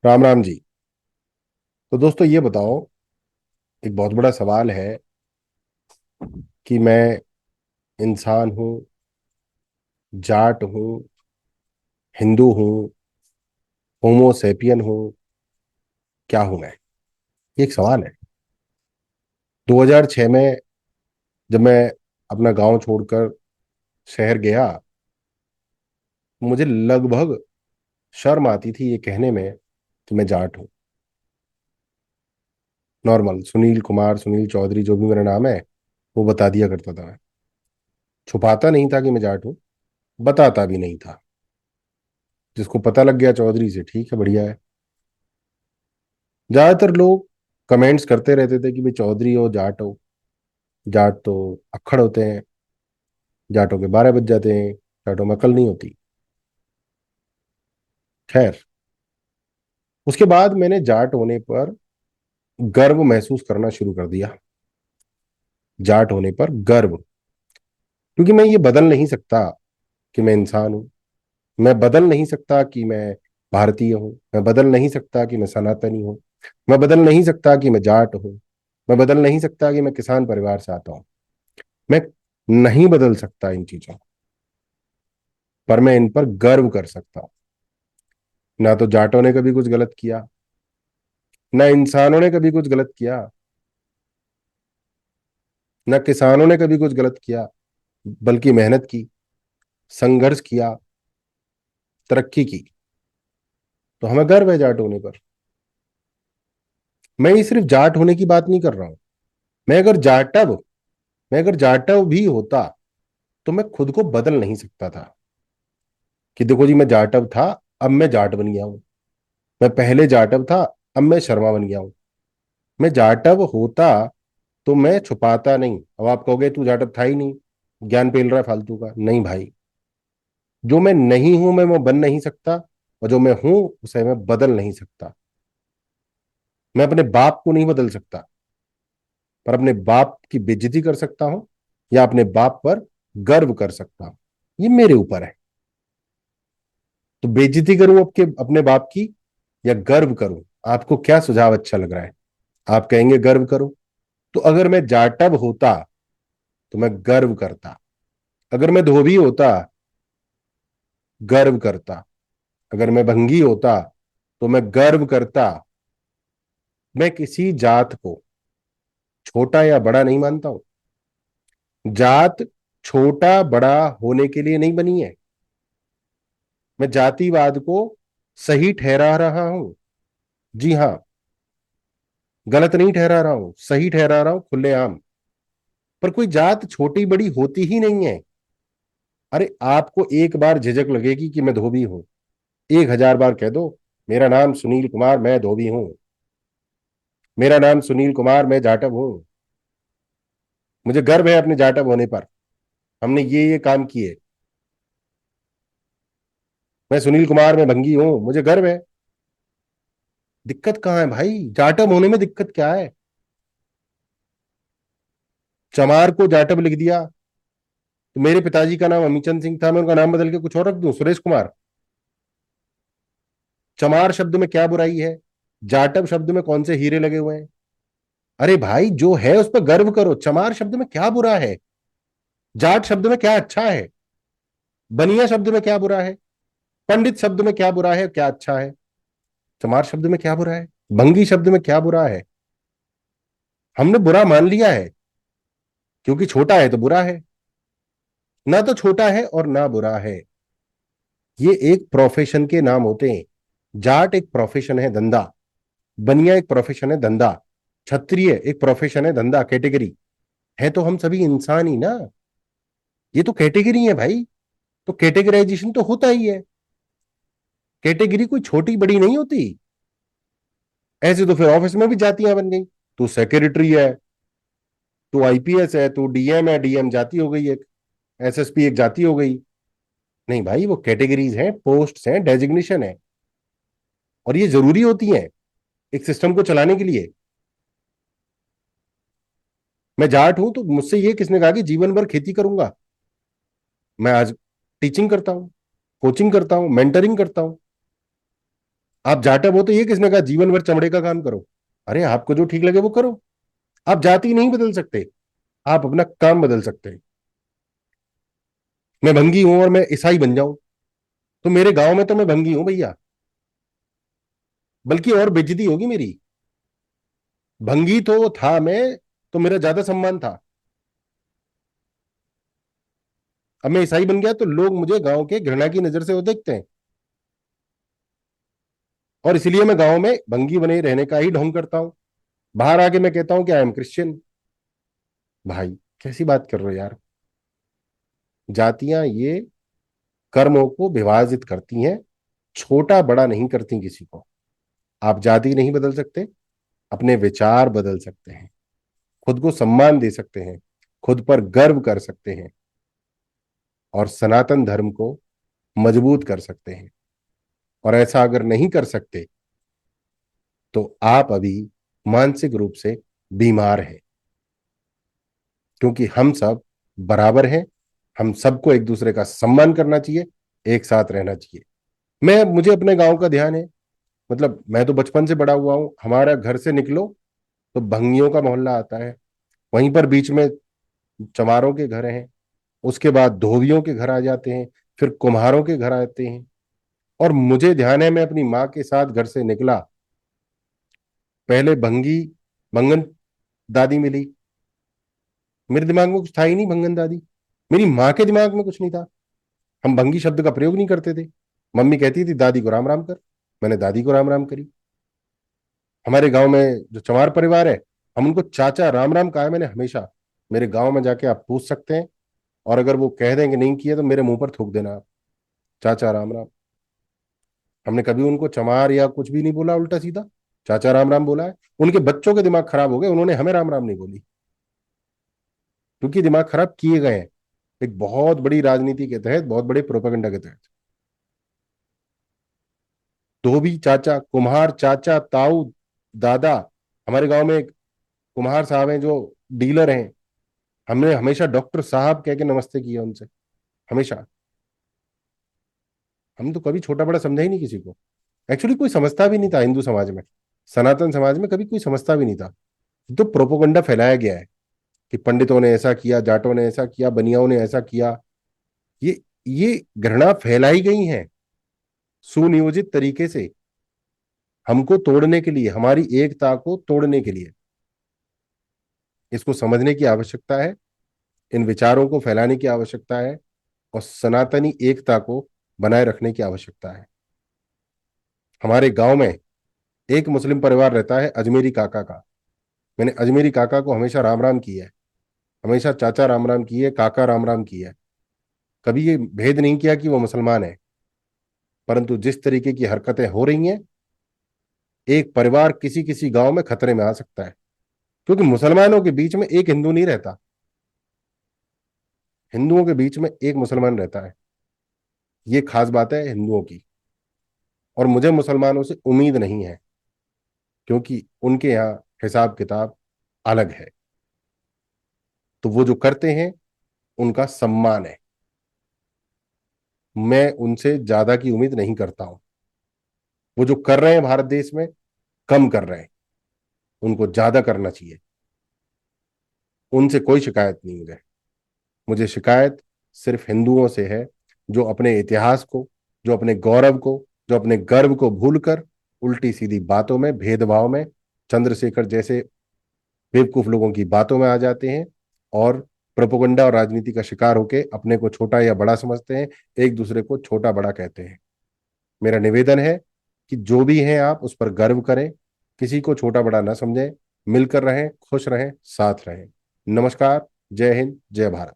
राम राम जी। तो दोस्तों ये बताओ, एक बहुत बड़ा सवाल है कि मैं इंसान हूँ, जाट हूँ, हिंदू हूँ, होमोसेपियन हूँ, क्या हूँ मैं? ये एक सवाल है। 2006 में जब मैं अपना गांव छोड़कर शहर गया, मुझे लगभग शर्म आती थी ये कहने में कि मैं जाट हूँ। नॉर्मल सुनील कुमार, सुनील चौधरी, जो भी मेरा नाम है वो बता दिया करता था मैं। छुपाता नहीं था कि मैं जाट हूँ, बताता भी नहीं था। जिसको पता लग गया चौधरी से, ठीक है, बढ़िया है। ज्यादातर लोग कमेंट्स करते रहते थे कि भाई चौधरी हो, जाट हो। जाट तो अक्खड़ होते हैं, जाटों के 12 बज जाते हैं, जाटों में अकल नहीं होती। खैर, उसके बाद मैंने जाट होने पर गर्व महसूस करना शुरू कर दिया। जाट होने पर गर्व, क्योंकि मैं ये बदल नहीं सकता कि मैं इंसान हूं। मैं बदल नहीं सकता कि मैं भारतीय हूं। मैं बदल नहीं सकता कि मैं सनातनी हूं। मैं बदल नहीं सकता कि मैं जाट हूं। मैं बदल नहीं सकता कि मैं किसान परिवार से आता हूं। मैं नहीं बदल सकता इन चीजों, पर मैं इन पर गर्व कर सकता हूं। ना तो जाटों ने कभी कुछ गलत किया, ना इंसानों ने कभी कुछ गलत किया, ना किसानों ने कभी कुछ गलत किया। बल्कि मेहनत की, संघर्ष किया, तरक्की की। तो हमें गर्व है जाट होने पर। मैं ये सिर्फ जाट होने की बात नहीं कर रहा हूं। मैं अगर जाटव मैं अगर जाटव भी होता तो मैं खुद को बदल नहीं सकता था कि देखो जी, मैं जाटव था, अब मैं जाट बन गया हूं। मैं पहले जाटव था, अब मैं शर्मा बन गया हूं। मैं जाटव होता तो मैं छुपाता नहीं। अब आप कहोगे तू जाटव था ही नहीं, ज्ञान पेल रहा है फालतू का। नहीं भाई, जो मैं नहीं हूं मैं वो बन नहीं सकता, और जो मैं हूं उसे मैं बदल नहीं सकता। मैं अपने बाप को नहीं बदल सकता, पर अपने बाप की बेइज्जती कर सकता हूं, या अपने बाप पर गर्व कर सकता हूं। ये मेरे ऊपर है। तो बेइज्जती करूं आपके अपने बाप की, या गर्व करूं? आपको क्या सुझाव अच्छा लग रहा है? आप कहेंगे गर्व करो। तो अगर मैं जाटव होता तो मैं गर्व करता। अगर मैं धोबी होता, गर्व करता। अगर मैं भंगी होता तो मैं गर्व करता। मैं किसी जात को छोटा या बड़ा नहीं मानता हूं। जात छोटा बड़ा होने के लिए नहीं बनी है। मैं जातिवाद को सही ठहरा रहा हूं। जी हां, गलत नहीं ठहरा रहा हूं, सही ठहरा रहा हूं, खुलेआम। पर कोई जात छोटी बड़ी होती ही नहीं है। अरे आपको एक बार झिझक लगेगी कि मैं धोबी हूं, 1000 बार कह दो मेरा नाम सुनील कुमार, मैं धोबी हूं। मेरा नाम सुनील कुमार, मैं जाटव हूं। मुझे गर्व है अपने जाटव होने पर। हमने ये काम किए। मैं सुनील कुमार, मैं भंगी हूं, मुझे गर्व है। दिक्कत कहाँ है भाई? जाटव होने में दिक्कत क्या है? चमार को जाटव लिख दिया तो मेरे पिताजी का नाम अमीचंद सिंह था, मैं उनका नाम बदल के कुछ और रख दूं, सुरेश कुमार? चमार शब्द में क्या बुराई है? जाटव शब्द में कौन से हीरे लगे हुए हैं? अरे भाई, जो है उस पर गर्व करो। चमार शब्द में क्या बुरा है? जाट शब्द में क्या अच्छा है? बनिया शब्द में क्या बुरा है? पंडित शब्द में क्या बुरा है, क्या अच्छा है? चमार शब्द में क्या बुरा है? भंगी शब्द में क्या बुरा है? हमने बुरा मान लिया है, क्योंकि छोटा है तो बुरा है। ना तो छोटा है और ना बुरा है। ये एक प्रोफेशन के नाम होते हैं। जाट एक प्रोफेशन है, धंधा। बनिया एक प्रोफेशन है, धंधा। क्षत्रिय एक प्रोफेशन है, धंधा, कैटेगरी। है तो हम सभी इंसान ही ना। ये तो कैटेगरी है भाई। तो कैटेगराइजेशन तो होता ही है। कैटेगरी कोई छोटी बड़ी नहीं होती। ऐसे तो फिर ऑफिस में भी जातियां बन गई। तू सेक्रेटरी है, तू आईपीएस है, तू डीएम है, डीएम जाति हो गई एक। एसएसपी एक जाति हो गई। नहीं भाई, वो कैटेगरीज हैं, पोस्ट हैं, डेजिग्नेशन है। और ये जरूरी होती हैं एक सिस्टम को चलाने के लिए। मैं जाट हूं तो मुझसे ये किसने कहा कि जीवन भर खेती करूंगा? मैं आज टीचिंग करता हूं, कोचिंग करता हूं, मेंटरिंग करता हूं। आप जाटव हो तो ये किसने कहा जीवन भर चमड़े का काम करो? अरे आपको जो ठीक लगे वो करो। आप जाति नहीं बदल सकते, आप अपना काम बदल सकते हैं। मैं भंगी हूं और मैं ईसाई बन जाऊं तो मेरे गांव में तो मैं भंगी हूं भैया, बल्कि और बेइज्जती होगी मेरी। भंगी तो था मैं, तो मेरा ज्यादा सम्मान था। अब मैं ईसाई बन गया तो लोग मुझे गांव के घृणा की नजर से वो देखते हैं, और इसलिए मैं गांव में भंगी बने रहने का ही ढोंग करता हूं। बाहर आके मैं कहता हूं कि आई एम क्रिश्चियन। भाई कैसी बात कर रहे हो यार? जातियां ये कर्मों को विभाजित करती हैं, छोटा बड़ा नहीं करती किसी को। आप जाति नहीं बदल सकते, अपने विचार बदल सकते हैं, खुद को सम्मान दे सकते हैं, खुद पर गर्व कर सकते हैं, और सनातन धर्म को मजबूत कर सकते हैं। और ऐसा अगर नहीं कर सकते तो आप अभी मानसिक रूप से बीमार हैं, क्योंकि हम सब बराबर हैं। हम सबको एक दूसरे का सम्मान करना चाहिए, एक साथ रहना चाहिए। मैं मुझे अपने गांव का ध्यान है। मतलब मैं तो बचपन से बड़ा हुआ हूं, हमारा घर से निकलो तो भंगियों का मोहल्ला आता है, वहीं पर बीच में चमारों के घर हैं, उसके बाद धोबियों के घर आ जाते हैं, फिर कुम्हारों के घर आते हैं। और मुझे ध्यान है, मैं अपनी माँ के साथ घर से निकला, पहले भंगी भंगन दादी मिली। मेरे दिमाग में कुछ था ही नहीं भंगन दादी, मेरी माँ के दिमाग में कुछ नहीं था। हम भंगी शब्द का प्रयोग नहीं करते थे। मम्मी कहती थी दादी को राम राम कर, मैंने दादी को राम राम करी। हमारे गांव में जो चमार परिवार है, हम उनको चाचा राम राम कहा है मैंने हमेशा। मेरे गांव में जाके आप पूछ सकते हैं, और अगर वो कह देंगे नहीं किया तो मेरे मुंह पर थूक देना आप, चाचा राम राम। हमने कभी उनको चमार या कुछ भी नहीं बोला, उल्टा सीधा चाचा राम राम बोला है। उनके बच्चों के दिमाग खराब हो गए, उन्होंने हमें राम राम नहीं बोली, क्योंकि दिमाग खराब किए गए हैं एक बहुत बड़ी राजनीति के तहत, बहुत बड़े प्रोपेगेंडा के तहत। धोबी चाचा, कुम्हार चाचा, ताऊ, दादा। हमारे गांव में एक कुम्हार साहब हैं जो डीलर हैं, हमने हमेशा डॉक्टर साहब कह के नमस्ते किया उनसे, हमेशा। हम तो कभी छोटा बड़ा समझा ही नहीं किसी को। एक्चुअली कोई समझता भी नहीं था हिंदू समाज में, सनातन समाज में कभी कोई समझता भी नहीं था। तो प्रोपोगंडा फैलाया गया है कि पंडितों ने ऐसा किया, जाटों ने ऐसा किया, बनियाओं ने ऐसा किया। ये घृणा फैलाई गई है सुनियोजित तरीके से, हमको तोड़ने के लिए, हमारी एकता को तोड़ने के लिए। इसको समझने की आवश्यकता है, इन विचारों को फैलाने की आवश्यकता है, और सनातनी एकता को बनाए रखने की आवश्यकता है। हमारे गांव में एक मुस्लिम परिवार रहता है, अजमेरी काका का। मैंने अजमेरी काका को हमेशा राम राम किया है, हमेशा चाचा राम राम की है, काका राम राम की है। कभी ये भेद नहीं किया कि वो मुसलमान है। परंतु जिस तरीके की हरकतें हो रही हैं, एक परिवार किसी किसी गांव में खतरे में आ सकता है, क्योंकि मुसलमानों के बीच में एक हिंदू नहीं रहता, हिंदुओं के बीच में एक मुसलमान रहता है। ये खास बात है हिंदुओं की, और मुझे मुसलमानों से उम्मीद नहीं है, क्योंकि उनके यहाँ हिसाब किताब अलग है। तो वो जो करते हैं उनका सम्मान है, मैं उनसे ज्यादा की उम्मीद नहीं करता हूं। वो जो कर रहे हैं भारत देश में, कम कर रहे हैं, उनको ज्यादा करना चाहिए। उनसे कोई शिकायत नहीं मुझे। मुझे शिकायत सिर्फ हिंदुओं से है, जो अपने इतिहास को, जो अपने गौरव को, जो अपने गर्व को भूलकर उल्टी सीधी बातों में, भेदभाव में, चंद्रशेखर जैसे बेवकूफ लोगों की बातों में आ जाते हैं, और प्रोपोगंडा और राजनीति का शिकार होकर अपने को छोटा या बड़ा समझते हैं, एक दूसरे को छोटा बड़ा कहते हैं। मेरा निवेदन है कि जो भी हैं आप उस पर गर्व करें, किसी को छोटा बड़ा ना समझें, मिलकर रहें, खुश रहें, साथ रहें। नमस्कार। जय हिंद, जय भारत।